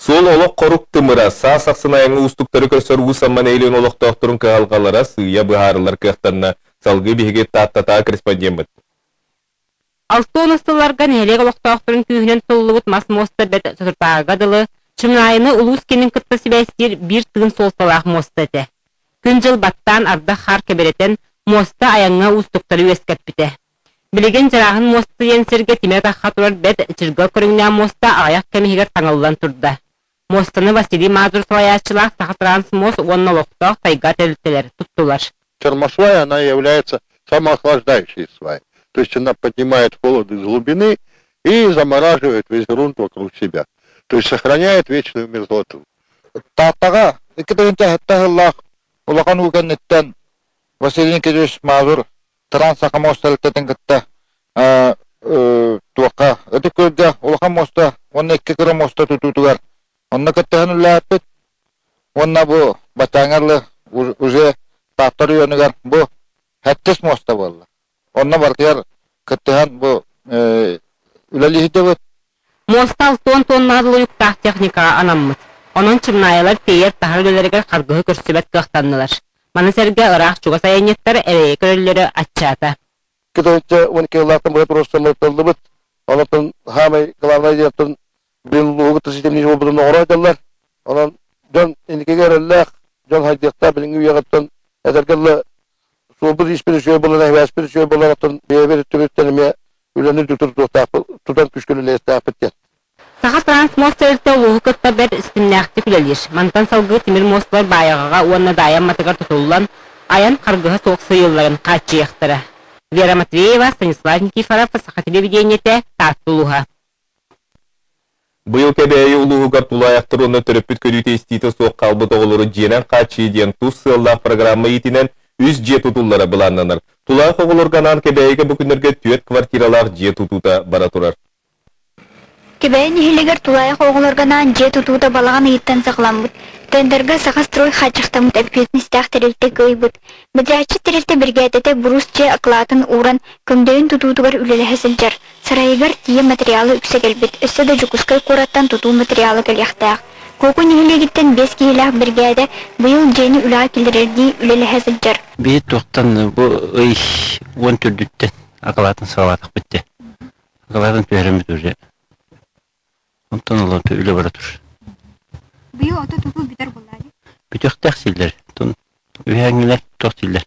Sol olaq qoruk tımıra sağ saksınayını ustukları körsör usamman eylin olaq doktorun kağalqalara sığıya bıharılar kıhtanına salgı bihige tahtata korrespondent. Altonastılarga nehelek olaq doktorun kühünen tolluğut masmosta bet sırtağa dılı, çımnayını Uluskinin kıtta sibestir bir tığın solsalaq mosta ete. Küncıl battan arda har kebereten mosta ayağına ustukları üeskep bite. Bilegen jarahın mosta yenserge timer taxa turar bet çırga körüngna mosta ayak kemihiger taŋallan turda. Mostany Vasili Mazur Salayaççılaq Сахатрансмост оннолоқтақ тайга тәлітелер тұттылар. Термосвай, она является самоохлаждающей свай. То есть она поднимает холод из глубины и замораживает весь грунт вокруг себя. То есть сохраняет вечную мерзлоту. Таттага, икетегинтехеттехиллах, улахан укеннеттен Василий Никитич Мазур Трансахамост тәлітетенгітті туаққа. Это көрді, улахан моста, онна икке кірі моста тұтутугар. Онна кеттехен үлләппет, онна бұ батаңарлы уже тақтар үйенігер бұ хәттес моста болы. Онна бартияр кеттехен бұ үләліхіде бұд. Моста 10 тоннадылы юқтақ техника анаммыд. Onun çımnayılar teyir tahar göllerger kargığı körsübet kıhtanlılar. Manıserge ırak çuğa sayanyetteri eveye körülleri aççata. Kıtayınca 12 yıllardan buraya prostamı yapıldı bıd. Ondan hamay kılavna yaptın. Bir luğu sistemini obudunu oraydılar. Ondan can indike gerellek, can haydiyakta bilingi uyağıttan edergerle soğubuz hiçbir şey bulan, hiçbir şey bulan atın bir tübüttenime ülenir tutan püşkülüyle estafet et. Сахатрансмост элте улуһу кытта бер истимнäхти күлелир. Мантан салгы тимир мостлар баягыга уонна дайан матыгар тутуллан аян каргыһа соқ сыйылларын качыяктыра. Вера Матвеева, Станислав Никифоров, Саха телевидениете, Таттулуха. Быйыл кебеyi улуһугар тулаяктыр оны төрөппүт көрүүтэ истиити соқ калбыт оголору жиенен качы диен тус сыыллах программа итинен үз же тутуллара быланнаныр. Тулаyak оголорганан кебейге бүкүнөргө түөт квартиралар же тутута бара турар. Кебейин хилигер тулаяк оголорганан же тутута балаган ыйыттан сакламбыт. Тендерге сахастрой хачыктамыт эппетнистах терилте кыйбыт. Быдячы терилте бригадете брусче аклатын уран көмдөйүн тутутугар үлелехесилжер. Сарайгар тие материалы үксегелбит. Өссө да жукускай кураттан тутуу материалы келяхтаах. Кокун хилигиттен 5 кийлах бригада быйыл жени үлаа килдерерди үлелехесилжер. Бейт тоқтан бу ый 10 түрдүттен аклатын сабатык битти. Аклатын беремит уже. Ondan olan öyle var dur. Быйыл ото тутуу битер буллады. Бүтөк тахсиллер, тон үһәңләр тохтиллер.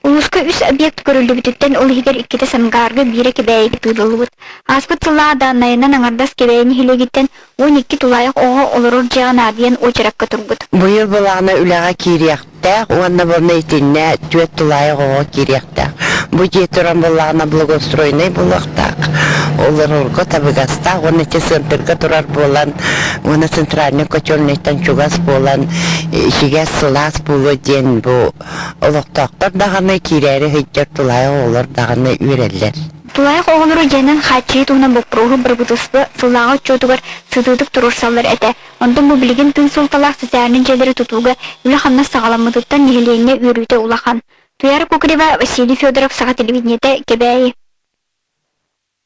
Улуска үс объект көрүлдү бүтүттен ол хигер икките самгарга бире кебей тыдылыбыт. Аспытсылада найынан аңардас кебейни хилегиттен 12 тулаяк ого олорор жагана диен очаракка турбут. Быйыл буланы үлага кириякта, онна болмайтынна төт тулаяк ого кириякта. Бу жетуран буланы благоустроенный булакта. Олорорго табыгаста, оны центрга турар болан, оны центральный котельныйдан чугас болан, шигас сылас булу ден бу олоктоктор даганы кирери хыттар тулаяк олор даганы үреллер. Тулаяк оголору женен хачы туна бопругу бір бутысты сылага чотугар сытытып турурсалар эте. Ондан бу билген тын султалак сесәрнин жерлери тутууга үле ханна сагаламыдыктан нехелейне үрүтө улахан. Туяр Кукрева, Василий Федоров, Саха телевидениете, Кебей.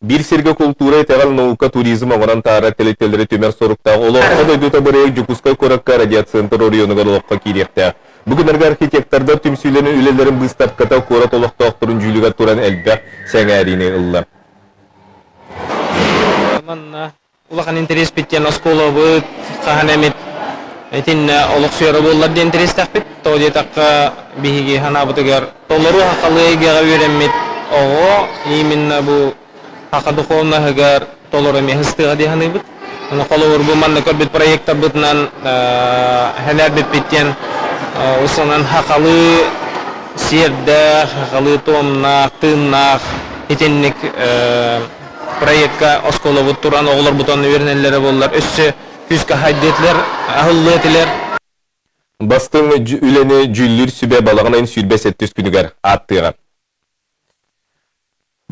Bir serge kultura tegal nauka turizm oğran tara telitelleri tümer sorukta oloqqa doyduta börek Jukuskay korakka radiasyon teröriyonu oloqqa kiriyekta. Bugünlerge arxitektarlar tümsüylerin ülelerin bыстапката korat oloqta oqturun jüylüga turan elbaq sengärini ıllar. Manna ulaqan interes bitken oskola bu qahanemit etin oloq suyara bollar den interes taqbit todi taqqa bihigi hanabutugar tolaru haqalıga öğrenmit oğo iminna bu Haqadu qolna hagar tolorami hıstı di hanibut. Ana qalawur bu manna korbit proyekta butnan halar bitken usanan haqalı sirda haqalı tomna tınnak etinlik proyekka oskola buturan oğlar butan vernellere bollar. Össü küska haydetler ahıllıetiler. Bastın üleni jüllür sübe balağınayın sürbe 700 günügar attıgar.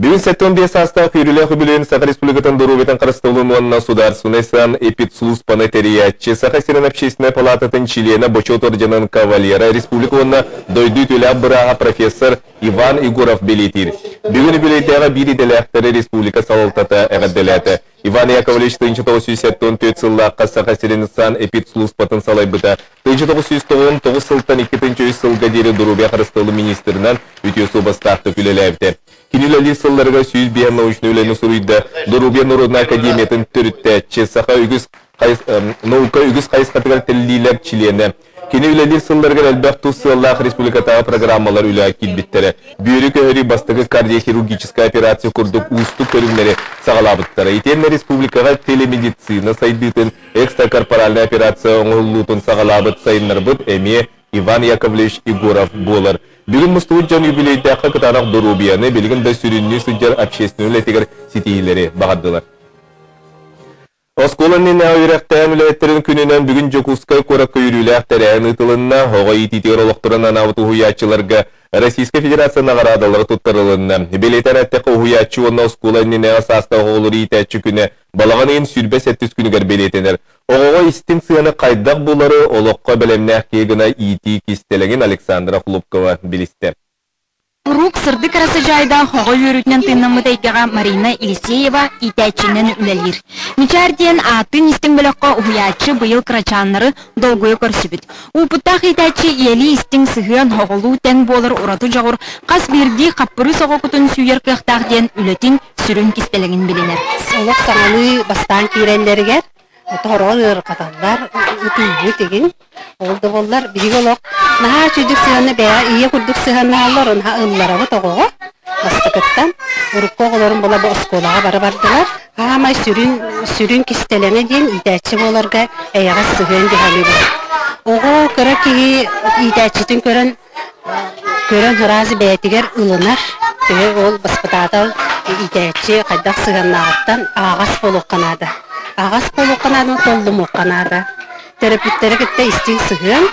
Бүгін 75 астағы үйрілі құбілен Сақа Республикатын дұрубетін қарыстылын онына судар Сунайсан эпидслуспаны териятчы Сақа Сирен общественная палататын члена Бочот орденын кавалера Республика онына дойды төля бұраға профессор Иван Егоров белетир. Бүгін білетеға бири деляқтары Республика салалтата әғадделяты. Иван Яковлевич 1964 сыллаққа Сақа Сиренсан эпидслуспатын салай бұта. 1999 сылтан 2 сылға дері дұрубе қарыстылы министрінен үтеу сұбастақты күлеләбді. Кинилали сылларга сүйіз биян научный үләні сұрыйды. Дұрубе Народна Академиятын түріттәтчі Сақа наука үгіз қайысқатығар тілдейлер чилені. Кинилали сылларга әлбәқту сыллақ республикатағы программалар үлі акидбеттері. Бүйірі көхері бастығы кардиохирургическая операция күрдік ұстық көрімлері сағалабыттары. Етенне республикаға телемедицина сайдытын экстракорпоральный операция оңылутын сағалабыт сайынлар бұд әме Иван Яковлевич Егоров болар. Бүгін мұстуыт жан юбилейді ақы қытанақ дұрубияны белгін да сүрінні сүджар общественный үлетігер сетейлері бағаддылар. Осколанның әуірәқтән үләттерін күнінен бүгін Жокускай қораққа үйрілі әқтәрән ұтылынна оға ететер олықтырынан ауыты хуячыларға Российская Федерация нағарадалығы тұттарылынна. Белетен әттіқі хуячы онна Осколанның әсастағы олыры етәтчі күні балағанын сүрбе сәттіс күнігер белетенер. Оғыға истинцияны қайдақ болары олыққа білемнәқ кегіна ити кестелеген Александра Хлопкова білісті. Урук сырдык арасы жайда хоғы өрүтнен тыннымыда икеға Марина Елисеева итәчінен үлелер. Мичардиен атын истин біліққа уячы бұйыл крачанлары долгуы көрсібіт. Упыттақ итәчі ели истин сығын хоғылу тән болыр ұраты жағыр, қас бірді қаппыры соғы күтін сүйер қықтақ ден үлетін сүрін кестелеген білінер. Олық саңаны бастан кейрендергер, Торолыр қатандар үтілбі деген олды болар. Бірі олық наға чүйдік сығаны бәя ие күрдік сығаны алыр, оңа ұлларабы тоғыға бастықыттан ұрыққа оларын бола бұл осколаға бары бардылар. Қамай сүрін кестелені ден идәтші боларға әйіға сығын дегені бұл. Оғы көрі кеге идәтшітін көрін ғыразы бәйтігер ұлынар. Теге ол баспытадал идәтші қайдақ сығын ағыттан ағас болу қанады. Ағас болу қанадың толлымы қанады. Терапевттері кетті істен сығын,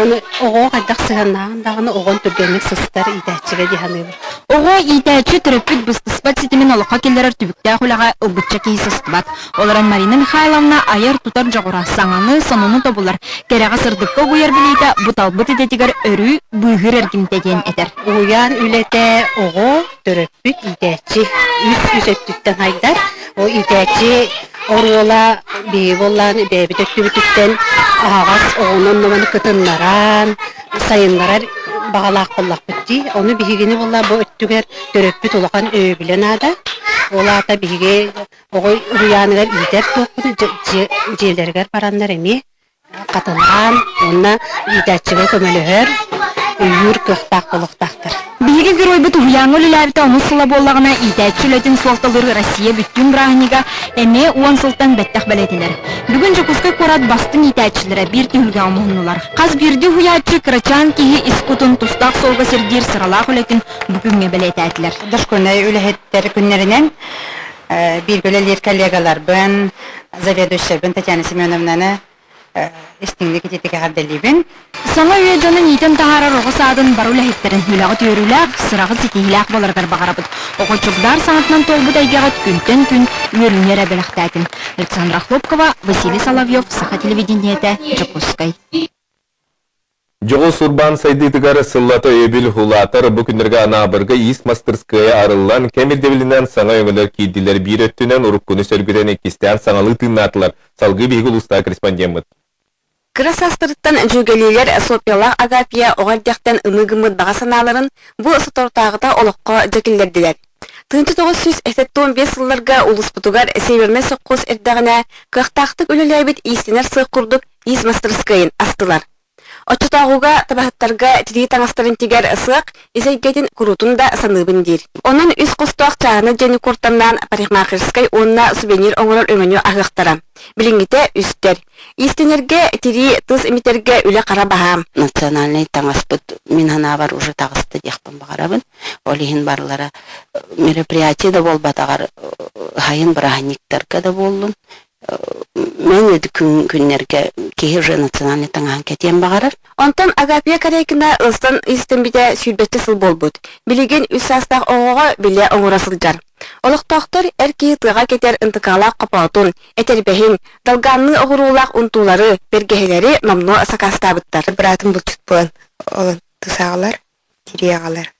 оны оғы қайдақ сығынағындағыны оғын түргенлік сыстары идәтшіге дегені бұл. Оғы идәтші терапевт бұстыспат сетімен олыққа келдерер түбікті құлаға ұлғытша кейі сыстыбат. Оларын Марина Михайловна айыр тұтар жағыра саңаны соныны тобылар. Кереға сырдыққа ұйар білейді бұталбыт едетігер өрі бұйғыр әргімтеден әдер. Уян үлеті оғы терапевт идәтші үс-үсеттіктен айдар. О идәтші Оруола бейболлан бейбітөктүбүтүттен ағас оғынан номаны кытыннаран, сайынларар бағалақ боллақ бітті. Оны бігігені болла бұл өттігер төрөппіт олаған өйбілен ада. Ола ата бігіге оғой ұруянығар идер тоқпыды желдергер барандар әме. Қатынған, онына идәтчіге көмелігер, үйір көқтақ болуқтақтыр. Биги герой бит уяңы ләбите онусыла боллагына идәтчүлетін суалталары Россия бүттүн брахнига эме уан сылтан бәттәк бәлетелер. Бүгін Жокускай корат бастын идәтчілері бір түйілге амуынылар. Қаз бірді хуячы крачан кейі искутын тустақ солға сердер сыралақ үлетін бүгінге бәлетәтілер. Дыш күнай үләхеттер күнлерінен bir gölelier kollegalar ben заведующий ben Татьяна Семеновнаны истинlik ettik haddelibin. Sana üyecanın iten tahara roğusadın barula hetlerin hülağı tüyürülak, sırağı sitihilak bolargar bağırabıd. Oğuçuklar sanatından tolbu daygağı günden gün ürünlere belaqtadın. Александра Хлопкова, Василий Соловьев, Саха телевидениете, Жокускай. Жоғыз Урбан сайдытыгар сыллата өбіл хулатар бүкіндерге анабырға ис мастерская арылан кәмірдевілінен саңа өңілер кейділер бір өттінен ұрыққыны сөргіден екістен саңалы тыңнатылар. Салғы бейгіл ұста корреспондент. Кырасастырыттан жүгелелер Сопиялақ Агапия оғардяқтан ымы-гымыд бағасаналарын бұл сотортағыда олыққа жекілдерділер. 1985 жылларға улус бұтугар Северный соққыз әрдіғіне қықтақтық өліләбет истинер сық құрдық ис мастерскайын астылар. Очутағуға табахаттарға тiri таңастарын тегер ысық, есейгетін күрутын да саныбын дер. Onun үз құстақ чағыны жені құртаннан парикмахерскай онына сувенир оңырар өңіню ағықтара. Білінгіте үстер. Истенерге тiri тыз емитерге үлі қара бағам. Национальный таңаспыт мен хана бар уже тағысты дияқпын бағарабын. Олихин барлары мероприятие да бол батағар хайын брахниктарға да болдым. мен күннерге кеһи уже национальный таңан кетен бағарар. Онтан Агапия Карайкина ыстан истембите сүрбетті сыл болбуд. Билеген үс астақ оғыға біле оңырасылжар. Олықтақтыр әркей тыға кетер ынтықалақ қапаутун, әтербәхин, далғанны оғырулақ ұнтулары, бергехелері мамно сақастабыттар. Братым бұл түт болан, олын тысағалар, тиреяғалар.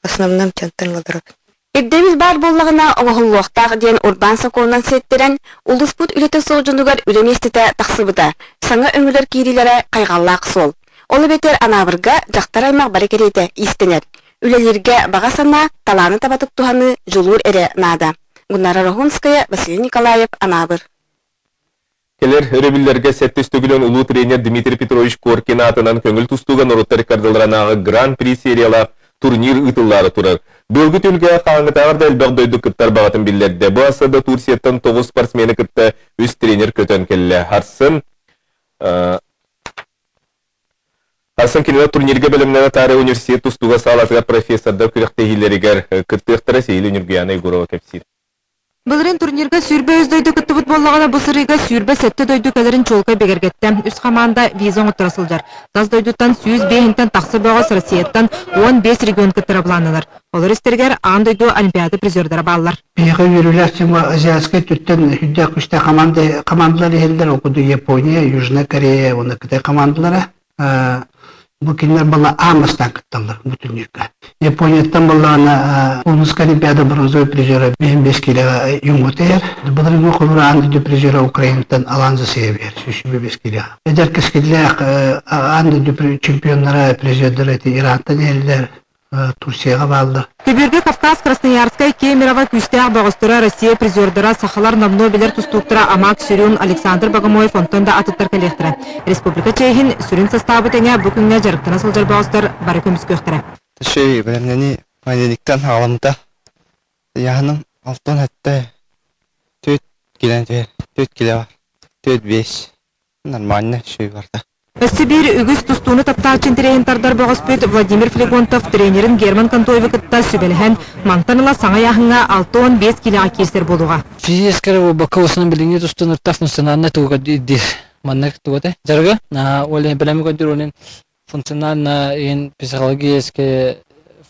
Основном чантан олдырып. Иддеміз бар боллағына оғылуақтақ ден урбан соқуынан сеттерен, улыспут үлеті соғжынугар үлеместеті тақсыбыда, саңа өңілер кейрилері қайғаллақ сол. Олы бетер анабырға жақтар аймақ барекереті истенер. Үлелерге баға сана таланы табатып туханы жулур эре нада. Гуннара Рахунская, Василий Николаев, Анабыр. Келер өрөбүллерге сәтті стөгілен ұлу тренер Дмитрий Петрович Коркин атынан көңіл тұстуған ұрыттар кардыларанағы Гран-при сериялар турнир ұтылары тұрар. Бөлгі төлге қаңғытағырда әлбәқ дөйді күттар бағатын білдерді. Бұл асырда Турсияттан 9 спортсмені күтті үз тренер көтен келі. Арсын келі турнирге білімнені Тары университет тұстуға салатыға профессорда күректегілерігер күттіқтірі сейілі үніргияны Игурова кәпсир. Бұлырын турнирға сүрбе өз дойды күтті бұт болағына бұсырыға сүрбе сәтті дойды кәлерін чолқа бегергетті. Үз қаманда визон ұттырасылдар. Таз дойдыттан сүйіз бейінтен тақсы бағас Россияттан 15 регион күттірі бұланылар. Олар істергер аң дойды олимпиады призердері балылар. Бейгі үйрілер сема азиатскай түттен хүдді күшті командалары елдер оқыды Япония, Южна Корея, оны кітай командалары. Бұл кенлер бала амастан кітталар бүтін ерге. Японияттан балағына Улнысқа олимпиада бронзой призері 5 келеға юңғытайыр. Бұларын оқылыр аңды призері Украинаттан Аланза Сеябер, 5 келеға. Әдер кескелек аңды чемпионлары призердері Ирантан елдер Турцияға балды. Көберге Кавказ, Красноярскай, Кемерово, Күстяқ, Бағыстыра, Россия призердері Сахалар, Навнобелер, Тустуқтыра, Амак, Сюрюн, Александр Багамоев, Онтонда аттықтар коллектора. Республика Чейхин, Сюрюн составы тәңе бүкінге жарықтана сылжар бағыстыр бары көміз көқтірі. Шей, білімнені мәдениктен ғалымда яғының алтын әтті 4 келе бар, 4-5 нормально шей барды. Сибир үгіз тұстуыны тапталчын тірейін тардар бағыспет Владимир Флегонтов тренерін Герман Кантоевы күтті сөбеліген маңтаныла саңа яғыңа 6-15 келеға керсер болуға. Физически бақылысының біліңе тұстуын ұрттақ функционалына тұғыға дейдір маннар тұғыды. Жарғы, олен білемі көндір олен функционалына, психологически,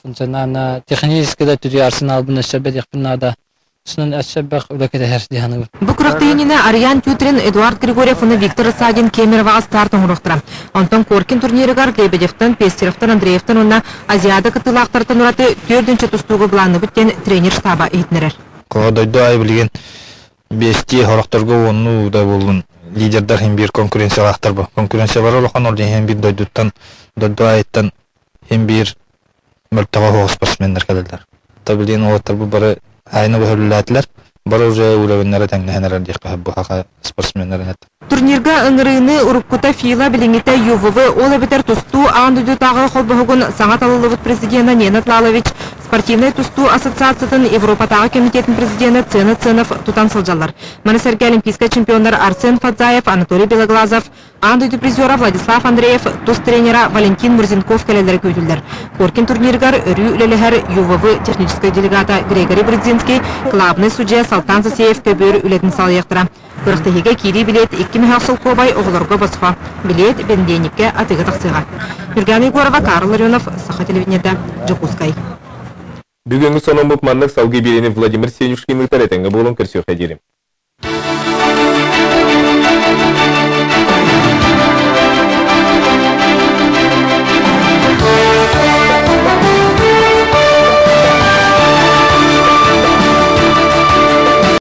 функционалына, технически да түрі арсенал бұны сөбет еқпіннада. Сынан әсәбәқ үләкеті әрдіяны. Бұл күріқтейініне Ариан Тютрин, Эдуард Григорьев, оны Виктор Сагин, Кемероваға стартын ұрықтыра. Онтан Коркин турнирігар Лебедевтен, Пестеревтен, Андреевтен, онына Азиада қытылақтартын ұраты 4-ші тұстуғы бұланы бүткен тренер штаба ейтінерер. Қоғадайды ай білген 5-те хорақтарға оны да болын лидердар хем бір конкуренциялақтар бұл. Конкуренция бар олған орден хем бір дойдыттан, дойды айттан хем бір мүлттаға хоғы спортсмендер кәділдер. Табілден олаттар бұл бары айны бұхырләтілер, бар уже уровенлері тәңгінәр дейқі бұл хақа спортсменлерін әтті. Турнирга ыңырыны Уруккута Фила біліңіті ЮВВ ол әбітер тұсту аңдыды тағы қолбығығын Саңат Алылывыт президенті Ненат Лалович, спортивный тұсту ассоциациятын Европатағы комитетін президенті Цена Ценов тұтан сылжалар. Манасерге олимпийска чемпиондар Арсен Фадзаев, Анатолий Белоглазов, аңдыды призера Владислав Андреев, тұс тренера Валентин Мурзенков кәлелері көйділдер. Коркин турниргар үрі үлелігер ЮВВ технический делегата Григорий Брыдзинский, клабный судья Салтан Засеев көбір үлетін салыяқтыра. Күріқтігіге кири билет 2 мехақсыл қобай оғыларға басқа. Билет бенденікке атығы тақсыға. Юрген Егорова, Карл Ларионов, Саха телевидениеда, Джокускай. Бүгінгі соның бұп маңнық салғы берені Владимир Сенюшкин ұтар әтіңгі болын кірсеу қадерім.